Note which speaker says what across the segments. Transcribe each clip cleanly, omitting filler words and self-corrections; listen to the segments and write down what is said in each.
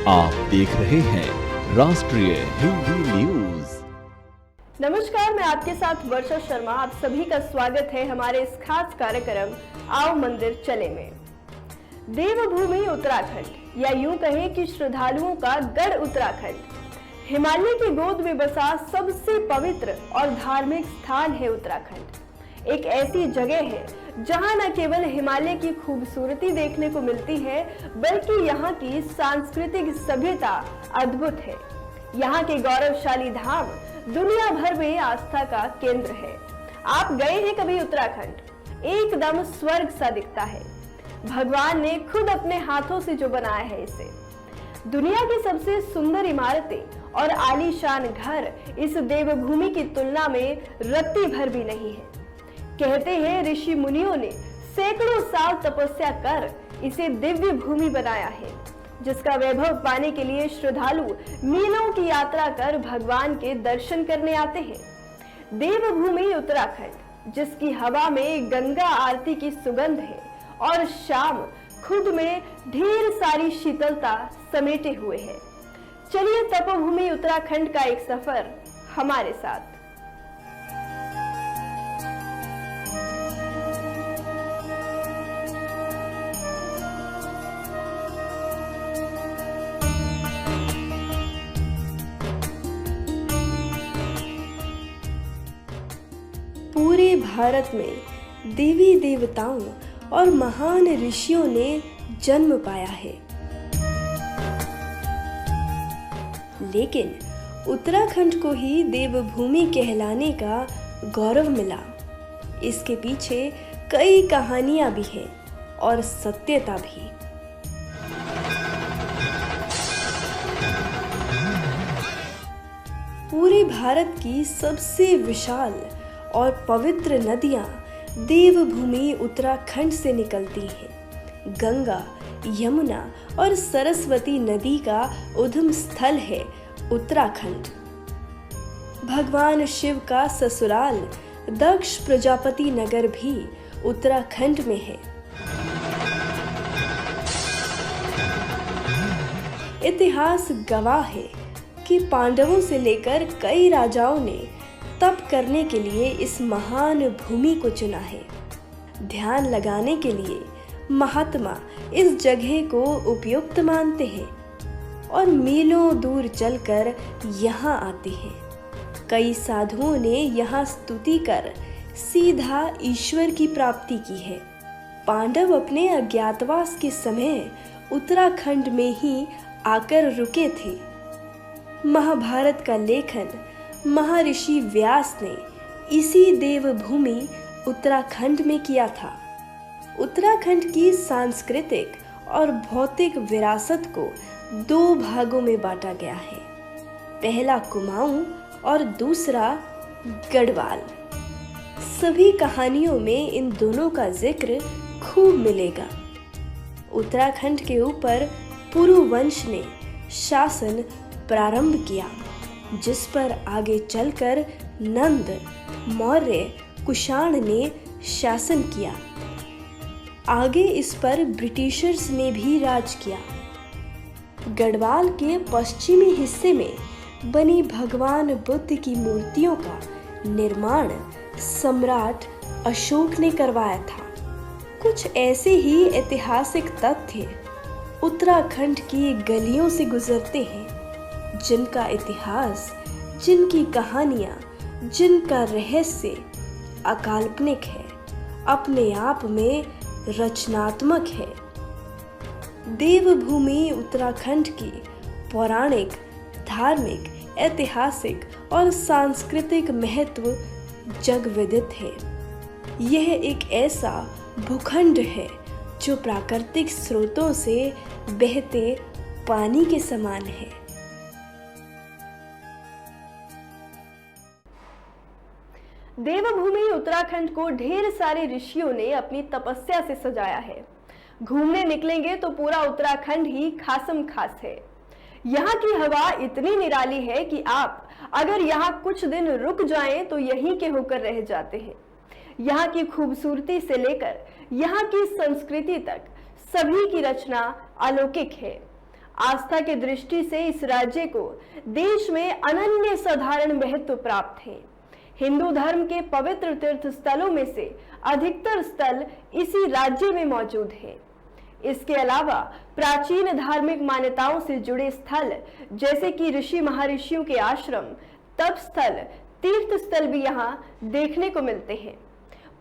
Speaker 1: आप देख रहे हैं राष्ट्रीय हिंदी न्यूज।
Speaker 2: नमस्कार, मैं आपके साथ वर्षा शर्मा। आप सभी का स्वागत है हमारे इस खास कार्यक्रम आओ मंदिर चले में। देवभूमि उत्तराखंड, या यूं कहें कि श्रद्धालुओं का गढ़ उत्तराखंड, हिमालय की गोद में बसा सबसे पवित्र और धार्मिक स्थान है उत्तराखंड। एक ऐसी जगह है जहां न केवल हिमालय की खूबसूरती देखने को मिलती है, बल्कि यहाँ की सांस्कृतिक सभ्यता अद्भुत है। यहाँ के गौरवशाली धाम दुनिया भर में आस्था का केंद्र है। आप गए हैं कभी उत्तराखंड? एकदम स्वर्ग सा दिखता है। भगवान ने खुद अपने हाथों से जो बनाया है इसे। दुनिया की सबसे सुंदर इमारतें और आलीशान घर इस देवभूमि की तुलना में रत्ती भर भी नहीं है। कहते हैं ऋषि मुनियों ने सैकड़ों साल तपस्या कर इसे दिव्य भूमि बनाया है, जिसका वैभव पाने के लिए श्रद्धालु मीलों की यात्रा कर भगवान के दर्शन करने आते हैं। देवभूमि उत्तराखंड, जिसकी हवा में गंगा आरती की सुगंध है और शाम खुद में ढेर सारी शीतलता समेटे हुए है। चलिए तपोभूमि उत्तराखंड का एक सफर हमारे साथ। पूरे भारत में देवी देवताओं और महान ऋषियों ने जन्म पाया है, लेकिन उत्तराखंड को ही देवभूमि कहलाने का गौरव मिला। इसके पीछे कई कहानियां भी हैं और सत्यता भी। पूरे भारत की सबसे विशाल और पवित्र नदियां देवभूमि उत्तराखंड से निकलती हैं। गंगा, यमुना और सरस्वती नदी का उद्गम स्थल है उत्तराखंड। भगवान शिव का ससुराल दक्ष प्रजापति नगर भी उत्तराखंड में है। इतिहास गवाह है कि पांडवों से लेकर कई राजाओं ने तप करने के लिए इस महान भूमि को चुना है। ध्यान लगाने के लिए महात्मा इस जगह को उपयुक्त मानते हैं और मीलों दूर चलकर यहाँ आते हैं। कई साधुओं ने यहाँ स्तुति कर सीधा ईश्वर की प्राप्ति की है। पांडव अपने अज्ञातवास के समय उत्तराखंड में ही आकर रुके थे। महाभारत का लेखन महर्षि व्यास ने इसी देवभूमि उत्तराखंड में किया था। उत्तराखंड की सांस्कृतिक और भौतिक विरासत को दो भागों में बांटा गया है। पहला कुमाऊं और दूसरा गढ़वाल। सभी कहानियों में इन दोनों का जिक्र खूब मिलेगा। उत्तराखंड के ऊपर पुरु वंश ने शासन प्रारंभ किया, जिस पर आगे चलकर नंद, मौर्य, कुषाण ने शासन किया। आगे इस पर ब्रिटिशर्स ने भी राज किया। गढ़वाल के पश्चिमी हिस्से में बनी भगवान बुद्ध की मूर्तियों का निर्माण सम्राट अशोक ने करवाया था। कुछ ऐसे ही ऐतिहासिक तथ्य उत्तराखंड की गलियों से गुजरते हैं, जिनका इतिहास, जिनकी कहानियां, जिनका रहस्य अकाल्पनिक है, अपने आप में रचनात्मक है। देवभूमि उत्तराखंड की पौराणिक, धार्मिक, ऐतिहासिक और सांस्कृतिक महत्व जगविदित है। यह एक ऐसा भूखंड है जो प्राकृतिक स्रोतों से बहते पानी के समान है। देवभूमि उत्तराखंड को ढेर सारे ऋषियों ने अपनी तपस्या से सजाया है। घूमने निकलेंगे तो पूरा उत्तराखंड ही खासम खास है। यहाँ की हवा इतनी निराली है कि आप अगर यहाँ कुछ दिन रुक जाएं तो यहीं के होकर रह जाते हैं। यहाँ की खूबसूरती से लेकर यहाँ की संस्कृति तक सभी की रचना अलौकिक है। आस्था की दृष्टि से इस राज्य को देश में अनन्य साधारण महत्व प्राप्त है। हिंदू धर्म के पवित्र तीर्थ स्थलों में से अधिकतर स्थल इसी राज्य में मौजूद हैं। इसके अलावा प्राचीन धार्मिक मान्यताओं से जुड़े स्थल जैसे कि ऋषि महर्षियों के आश्रम, तप स्थल, तीर्थ स्थल भी यहाँ देखने को मिलते हैं।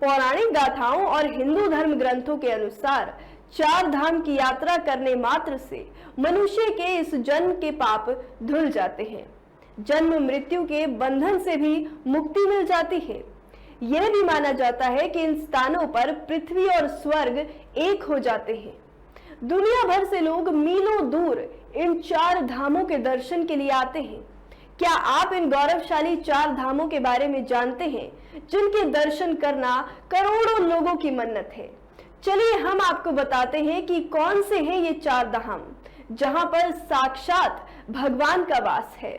Speaker 2: पौराणिक गाथाओं और हिंदू धर्म ग्रंथों के अनुसार 4 धाम की यात्रा करने मात्र से मनुष्य के इस जन्म के पाप धुल जाते हैं। जन्म मृत्यु के बंधन से भी मुक्ति मिल जाती है। यह भी माना जाता है कि इन स्थानों पर पृथ्वी और स्वर्ग एक हो जाते हैं। दुनिया भर से लोग मीलों दूर इन 4 धामों के दर्शन के लिए आते हैं। क्या आप इन गौरवशाली 4 धामों के बारे में जानते हैं जिनके दर्शन करना करोड़ों लोगों की मन्नत है? चलिए हम आपको बताते हैं कि कौन से हैं ये 4 धाम जहां पर साक्षात भगवान का वास है।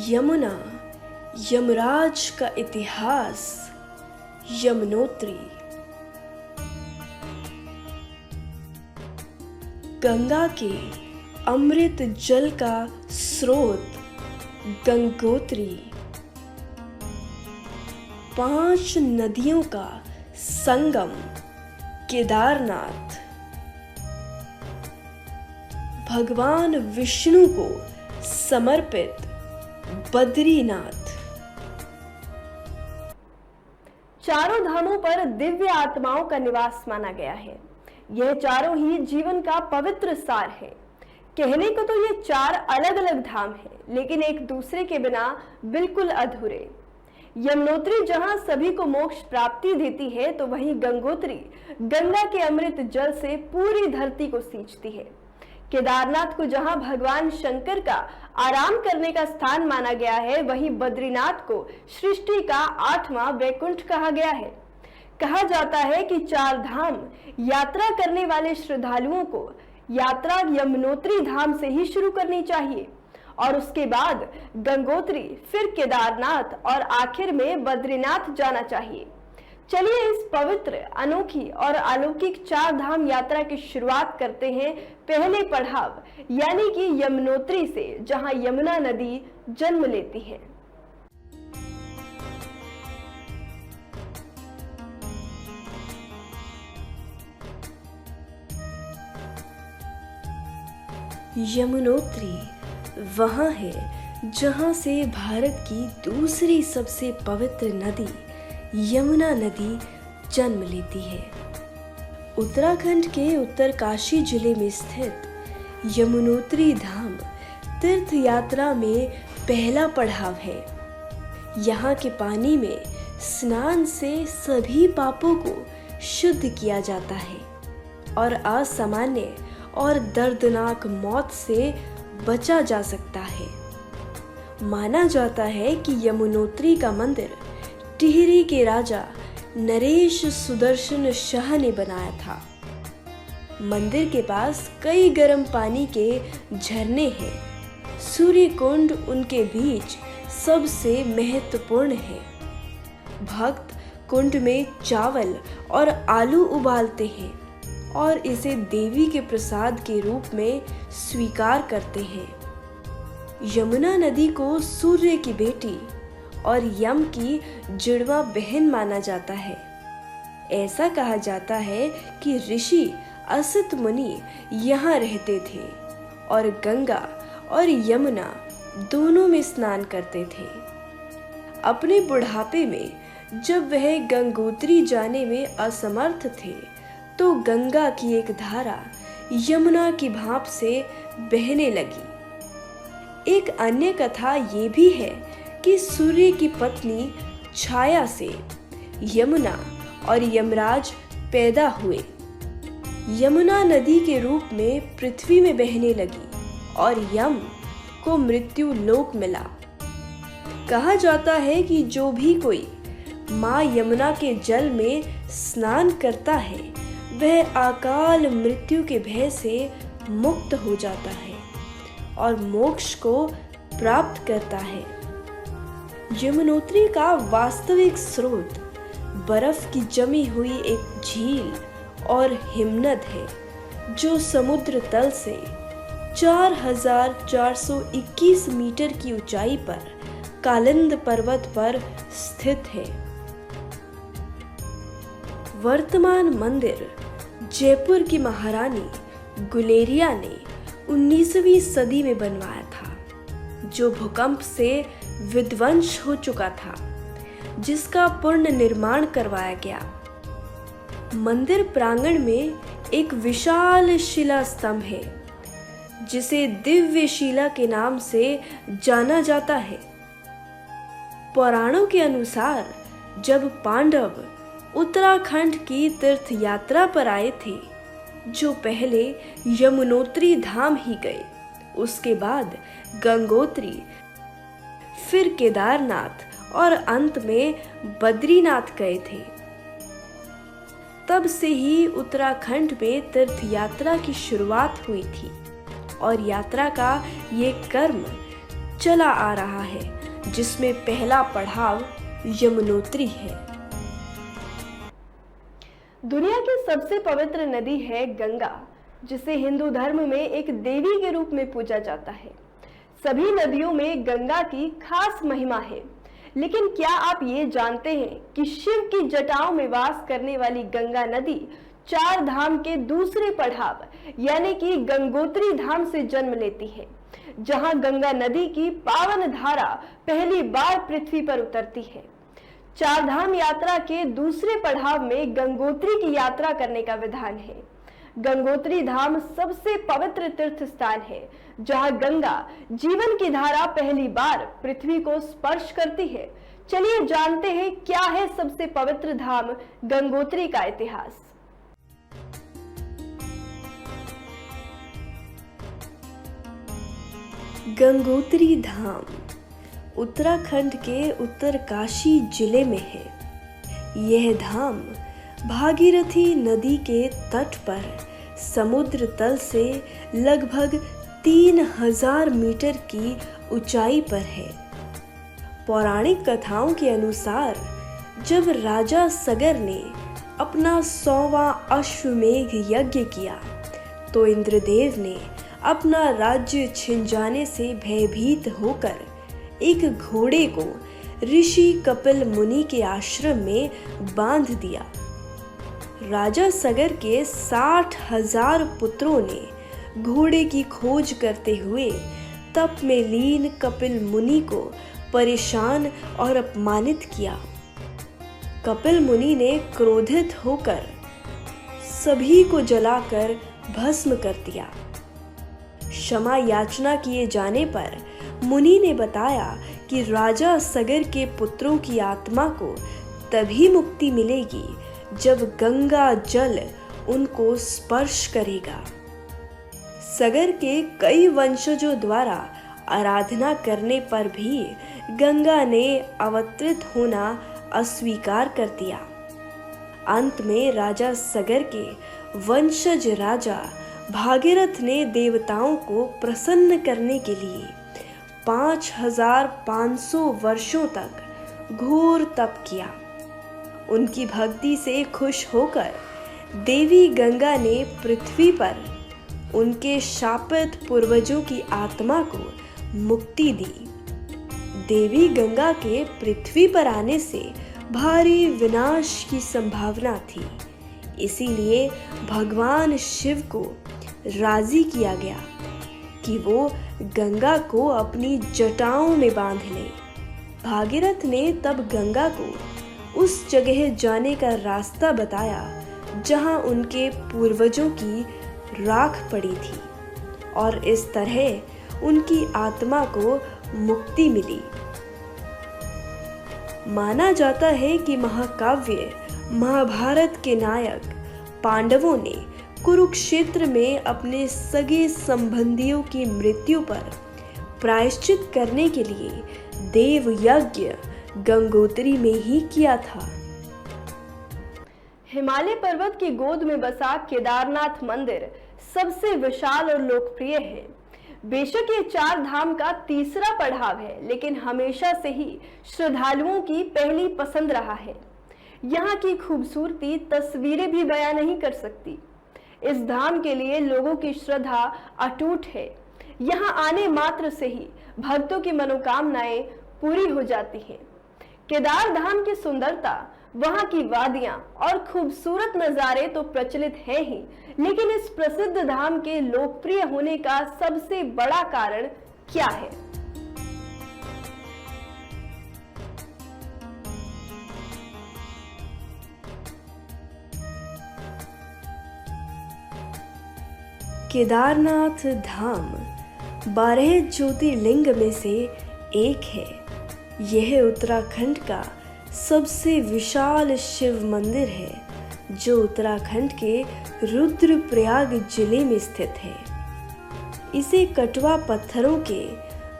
Speaker 2: यमुना, यमराज का इतिहास। यमुनोत्री। गंगा के अमृत जल का स्रोत गंगोत्री। 5 नदियों का संगम केदारनाथ। भगवान विष्णु को समर्पित बद्रीनाथ। चारों धामों पर दिव्य आत्माओं का निवास माना गया है। यह चारों ही जीवन का पवित्र सार है। कहने को तो ये 4 अलग अलग धाम हैं, लेकिन एक दूसरे के बिना बिल्कुल अधूरे। यमुनोत्री जहां सभी को मोक्ष प्राप्ति देती है, तो वहीं गंगोत्री गंगा के अमृत जल से पूरी धरती को सींचती है। केदारनाथ को जहां भगवान शंकर का आराम करने का स्थान माना गया है, वहीं बद्रीनाथ को सृष्टि का 8वां वैकुंठ कहा गया है। कहा जाता है कि 4 धाम यात्रा करने वाले श्रद्धालुओं को यात्रा यमुनोत्री धाम से ही शुरू करनी चाहिए और उसके बाद गंगोत्री, फिर केदारनाथ और आखिर में बद्रीनाथ जाना चाहिए। चलिए इस पवित्र, अनोखी और अलौकिक 4 धाम यात्रा की शुरुआत करते हैं पहले पड़ाव यानी कि यमुनोत्री से, जहां यमुना नदी जन्म लेती है। यमुनोत्री वहाँ है जहाँ से भारत की दूसरी सबसे पवित्र नदी यमुना नदी जन्म लेती है। उत्तराखंड के उत्तरकाशी जिले में स्थित यमुनोत्री धाम तीर्थ यात्रा में पहला पड़ाव है। यहाँ के पानी में स्नान से सभी पापों को शुद्ध किया जाता है और असामान्य और दर्दनाक मौत से बचा जा सकता है। माना जाता है कि यमुनोत्री का मंदिर टिहरी के राजा नरेश सुदर्शन शाह ने बनाया था। मंदिर के पास कई गर्म पानी के झरने हैं। सूर्य कुंड उनके बीच सबसे महत्वपूर्ण है। भक्त कुंड में चावल और आलू उबालते हैं और इसे देवी के प्रसाद के रूप में स्वीकार करते हैं। यमुना नदी को सूर्य की बेटी और यम की जुड़वा बहन माना जाता है। ऐसा कहा जाता है कि ऋषि असित मुनि यहाँ रहते थे और गंगा और यमुना दोनों में स्नान करते थे। अपने बुढ़ापे में जब वह गंगोत्री जाने में असमर्थ थे, तो गंगा की एक धारा यमुना की भाप से बहने लगी। एक अन्य कथा ये भी है कि सूर्य की पत्नी छाया से यमुना और यमराज पैदा हुए। यमुना नदी के रूप में पृथ्वी में बहने लगी और यम को मृत्यु लोक मिला। कहा जाता है कि जो भी कोई माँ यमुना के जल में स्नान करता है, वह अकाल मृत्यु के भय से मुक्त हो जाता है और मोक्ष को प्राप्त करता है। यमुनोत्री का वास्तविक स्रोत बर्फ की जमी हुई एक झील और हिमनद है जो समुद्र तल से 4,421 मीटर की ऊंचाई पर कालिंद पर्वत पर स्थित है। वर्तमान मंदिर जयपुर की महारानी गुलेरिया ने 19वीं सदी में बनवाया था, जो भूकंप से विध्वंस हो चुका था, जिसका पुनर्निर्माण करवाया गया। मंदिर प्रांगण में एक विशाल शिला स्तंभ है, जिसे दिव्य शिला के नाम से जाना जाता है। पुराणों के अनुसार जब पांडव उत्तराखंड की तीर्थ यात्रा पर आए थे, जो पहले यमुनोत्री धाम ही गए, उसके बाद गंगोत्री, फिर केदारनाथ और अंत में बद्रीनाथ गए थे। तब से ही उत्तराखंड में तीर्थ यात्रा की शुरुआत हुई थी और यात्रा का ये कर्म चला आ रहा है, जिसमें पहला पड़ाव यमुनोत्री है। दुनिया की सबसे पवित्र नदी है गंगा, जिसे हिंदू धर्म में एक देवी के रूप में पूजा जाता है। सभी नदियों में गंगा की खास महिमा है, लेकिन क्या आप ये जानते हैं कि शिव की जटाओं में वास करने वाली गंगा नदी 4 धाम के दूसरे पड़ाव यानी कि गंगोत्री धाम से जन्म लेती है, जहां गंगा नदी की पावन धारा पहली बार पृथ्वी पर उतरती है। 4 धाम यात्रा के दूसरे पड़ाव में गंगोत्री की यात्रा करने का विधान है। गंगोत्री धाम सबसे पवित्र तीर्थ स्थान है, जहां गंगा जीवन की धारा पहली बार पृथ्वी को स्पर्श करती है। चलिए जानते हैं क्या है सबसे पवित्र धाम गंगोत्री का इतिहास। गंगोत्री धाम उत्तराखंड के उत्तरकाशी जिले में है। यह धाम भागीरथी नदी के तट पर समुद्र तल से लगभग 3000 मीटर की ऊंचाई पर है। पौराणिक कथाओं के अनुसार जब राजा सगर ने अपना 100वां अश्वमेघ यज्ञ किया, तो इंद्रदेव ने अपना राज्य छिन जाने से भयभीत होकर एक घोड़े को ऋषि कपिल मुनि के आश्रम में बांध दिया। राजा सगर के 60,000 पुत्रों ने घोड़े की खोज करते हुए तप में लीन कपिल मुनि को परेशान और अपमानित किया। कपिल मुनि ने क्रोधित होकर सभी को जलाकर भस्म कर दिया। क्षमा याचना किए जाने पर मुनि ने बताया कि राजा सगर के पुत्रों की आत्मा को तभी मुक्ति मिलेगी जब गंगा जल उनको स्पर्श करेगा। सगर के कई वंशजों द्वारा आराधना करने पर भी गंगा ने अवतरित होना अस्वीकार कर दिया। अंत में राजा सगर के वंशज राजा भागीरथ ने देवताओं को प्रसन्न करने के लिए 5500 वर्षों तक घोर तप किया। उनकी भक्ति से खुश होकर देवी गंगा ने पृथ्वी पर उनके शापित पूर्वजों की आत्मा को मुक्ति दी। देवी गंगा के पृथ्वी पर आने से भारी विनाश की संभावना थी, इसीलिए भगवान शिव को राजी किया गया कि वो गंगा को अपनी जटाओं में बांध ले। भागीरथ ने तब गंगा को उस जगह जाने का रास्ता बताया जहां उनके पूर्वजों की राख पड़ी थी, और इस तरह उनकी आत्मा को मुक्ति मिली। माना जाता है कि महाकाव्य महाभारत के नायक पांडवों ने कुरुक्षेत्र में अपने सगे संबंधियों की मृत्यु पर प्रायश्चित करने के लिए देव यज्ञ गंगोत्री में ही किया था। हिमालय पर्वत की गोद में बसा केदारनाथ मंदिर सबसे विशाल और लोकप्रिय है। बेशक ये 4 धाम का तीसरा पड़ाव है, लेकिन हमेशा से ही श्रद्धालुओं की पहली पसंद रहा है। यहाँ की खूबसूरती तस्वीरें भी बयां नहीं कर सकती। इस धाम के लिए लोगों की श्रद्धा अटूट है। यहाँ आने मात्र से ही भक्तों की मनोकामनाएं पूरी हो जाती हैं। केदार धाम की सुंदरता, वहाँ की वादियां और खूबसूरत नज़ारे तो प्रचलित है ही, लेकिन इस प्रसिद्ध धाम के लोकप्रिय होने का सबसे बड़ा कारण क्या है? केदारनाथ धाम 12 ज्योतिर्लिंग में से एक है। यह उत्तराखंड का सबसे विशाल शिव मंदिर है, जो उत्तराखंड के रुद्रप्रयाग जिले में स्थित है। इसे कटवा पत्थरों के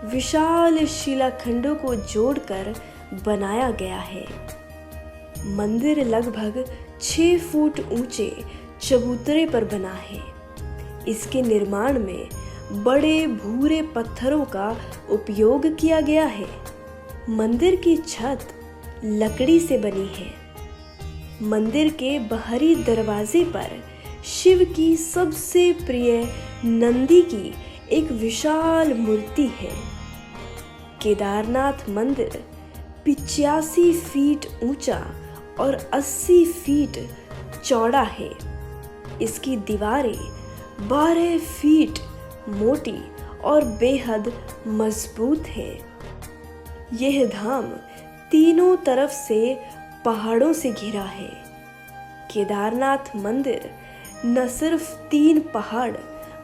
Speaker 2: विशाल शिलाखंडों को जोड़कर बनाया गया है। मंदिर लगभग 6 फुट ऊंचे चबूतरे पर बना है। इसके निर्माण में बड़े भूरे पत्थरों का उपयोग किया गया है। मंदिर की छत लकड़ी से बनी है। मंदिर के बाहरी दरवाजे पर शिव की सबसे प्रिय नंदी की एक विशाल मूर्ति है। केदारनाथ मंदिर 85 फीट ऊंचा और 80 फीट चौड़ा है। इसकी दीवारें 12 फीट मोटी और बेहद मजबूत है। यह धाम तीनों तरफ से पहाड़ों से घिरा है। केदारनाथ मंदिर न सिर्फ 3 पहाड़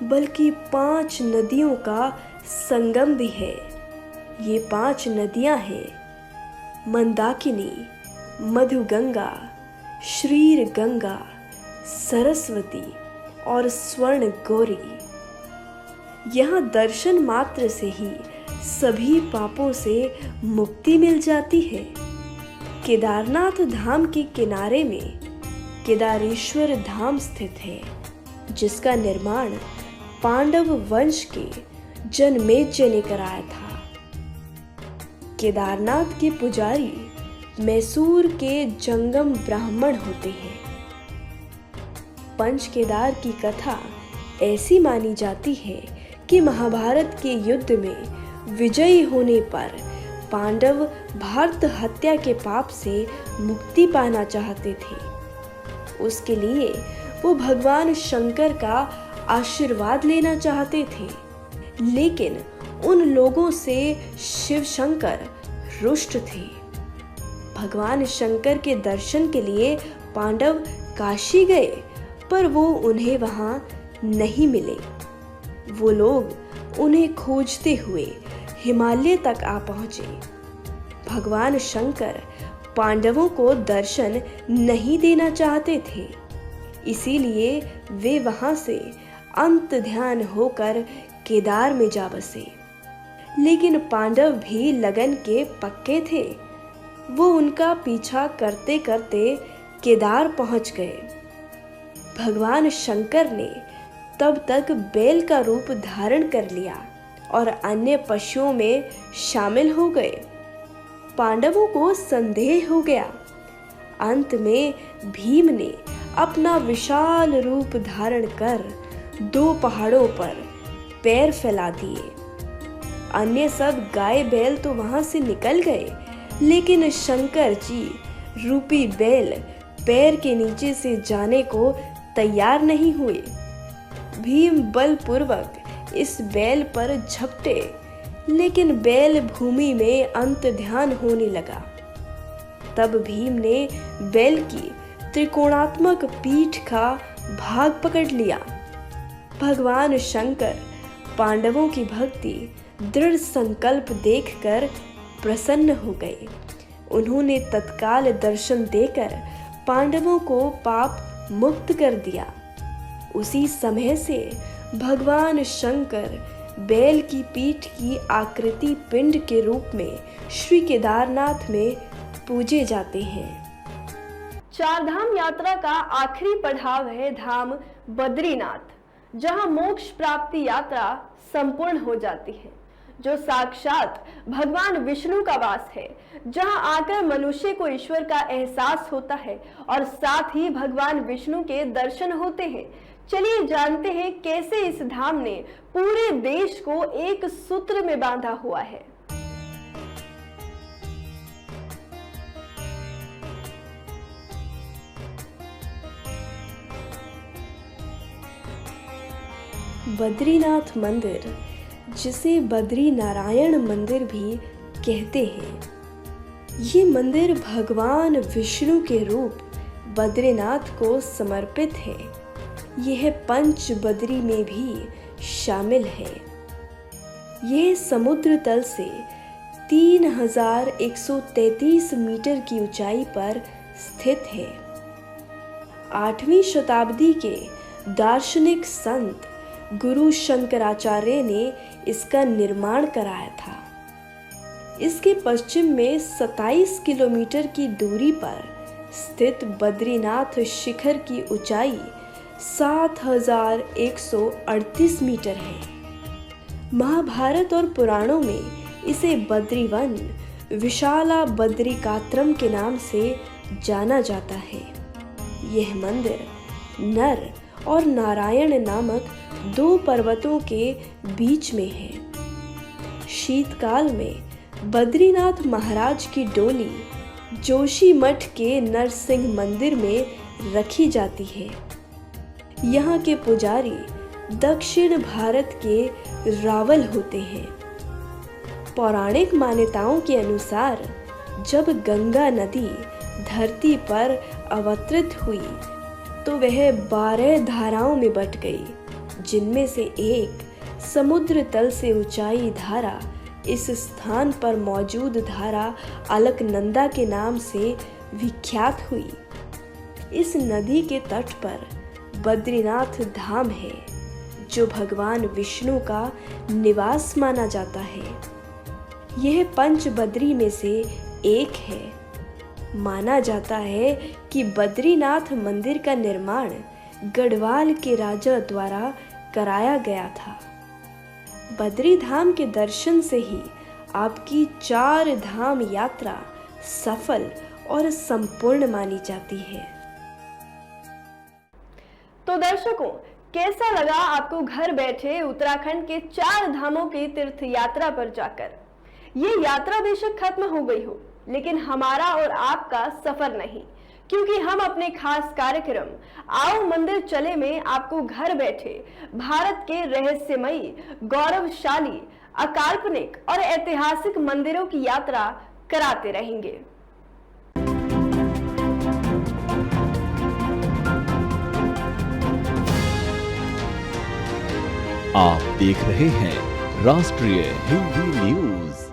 Speaker 2: बल्कि 5 नदियों का संगम भी है। ये 5 नदियां हैं: मंदाकिनी, मधुगंगा, श्रीर गंगा, सरस्वती और स्वर्ण गौरी। यहाँ दर्शन मात्र से ही सभी पापों से मुक्ति मिल जाती है। केदारनाथ धाम के किनारे में केदारेश्वर धाम स्थित है, जिसका निर्माण पांडव वंश के जनमेजय ने कराया था। केदारनाथ के पुजारी मैसूर के जंगम ब्राह्मण होते हैं। पंच केदार की कथा ऐसी मानी जाती है कि महाभारत के युद्ध में विजयी होने पर पांडव भारत हत्या के पाप से मुक्ति पाना चाहते थे। उसके लिए वो भगवान शंकर का आशीर्वाद लेना चाहते थे, लेकिन उन लोगों से शिव शंकर रुष्ट थे। भगवान शंकर के दर्शन के लिए पांडव काशी गए, पर वो उन्हें वहां नहीं मिले। वो लोग उन्हें खोजते हुए हिमालय तक आ पहुंचे। भगवान शंकर पांडवों को दर्शन नहीं देना चाहते थे, इसीलिए वे वहां से अंत ध्यान होकर केदार में जा बसे। लेकिन पांडव भी लगन के पक्के थे। वो उनका पीछा करते करते केदार पहुंच गए। भगवान शंकर ने तब तक बैल का रूप धारण कर लिया और अन्य पशुओं में शामिल हो गए। पांडवों को संदेह हो गया। अंत में भीम ने अपना विशाल रूप धारण कर 2 पहाड़ों पर पैर फैला दिए। अन्य सब गाय बैल तो वहां से निकल गए, लेकिन शंकर जी रूपी बैल पैर के नीचे से जाने को तैयार नहीं हुए। भीम बलपूर्वक इस बैल पर झपटे, लेकिन बैल भूमि में अंत ध्यान होने लगा। तब भीम ने बैल की त्रिकोणात्मक पीठ का भाग पकड़ लिया। भगवान शंकर पांडवों की भक्ति, दृढ़ संकल्प देखकर प्रसन्न हो गए। उन्होंने तत्काल दर्शन देकर पांडवों को पाप मुक्त कर दिया। उसी समय से भगवान शंकर बैल की पीठ की आकृति पिंड के रूप में श्री केदारनाथ में पूजे जाते हैं। 4 धाम यात्रा का आखिरी पड़ाव है धाम बद्रीनाथ, जहां मोक्ष प्राप्ति यात्रा संपूर्ण हो जाती है। जो साक्षात भगवान विष्णु का वास है, जहां आकर मनुष्य को ईश्वर का एहसास होता है और साथ ही भगवान विष्णु के दर्शन होते हैं। चलिए जानते हैं कैसे इस धाम ने पूरे देश को एक सूत्र में बांधा हुआ है। बद्रीनाथ मंदिर, जिसे बद्री नारायण मंदिर भी कहते हैं, ये मंदिर भगवान विष्णु के रूप बद्रीनाथ को समर्पित है। यह पंच बद्री में भी शामिल है। यह समुद्र तल से 3133 मीटर की ऊंचाई पर स्थित है। 8वीं शताब्दी के दार्शनिक संत गुरु शंकराचार्य ने इसका निर्माण कराया था। इसके पश्चिम में 27 किलोमीटर की दूरी पर स्थित बद्रीनाथ शिखर की ऊंचाई 7138 मीटर है। महाभारत और पुराणों में इसे बद्रीवन, विशाला बद्रिकात्रम के नाम से जाना जाता है। यह मंदिर नर और नारायण नामक 2 पर्वतों के बीच में है। शीतकाल में बद्रीनाथ महाराज की डोली जोशीमठ के नरसिंह मंदिर में रखी जाती है। यहाँ के पुजारी दक्षिण भारत के रावल होते हैं। पौराणिक मान्यताओं के अनुसार जब गंगा नदी धरती पर अवतरित हुई तो वह 12 धाराओं में बट गई, जिनमें से एक समुद्र तल से ऊंचाई धारा इस स्थान पर मौजूद धारा अलकनंदा के नाम से विख्यात हुई। इस नदी के तट पर बद्रीनाथ धाम है, जो भगवान विष्णु का निवास माना जाता है। यह पंच बद्री में से एक है। माना जाता है कि बद्रीनाथ मंदिर का निर्माण गढ़वाल के राजा द्वारा कराया गया था। बद्री धाम के दर्शन से ही आपकी 4 धाम यात्रा सफल और संपूर्ण मानी जाती है। तो दर्शकों, कैसा लगा आपको घर बैठे उत्तराखंड के 4 धामों की तीर्थ यात्रा पर जाकर? ये यात्रा बेशक खत्म हो गई हो, लेकिन हमारा और आपका सफर नहीं, क्योंकि हम अपने खास कार्यक्रम आओ मंदिर चले में आपको घर बैठे भारत के रहस्यमयी, गौरवशाली, अकाल्पनिक और ऐतिहासिक मंदिरों की यात्रा कराते रहेंगे।
Speaker 1: आप देख रहे हैं राष्ट्रीय हिंदी न्यूज।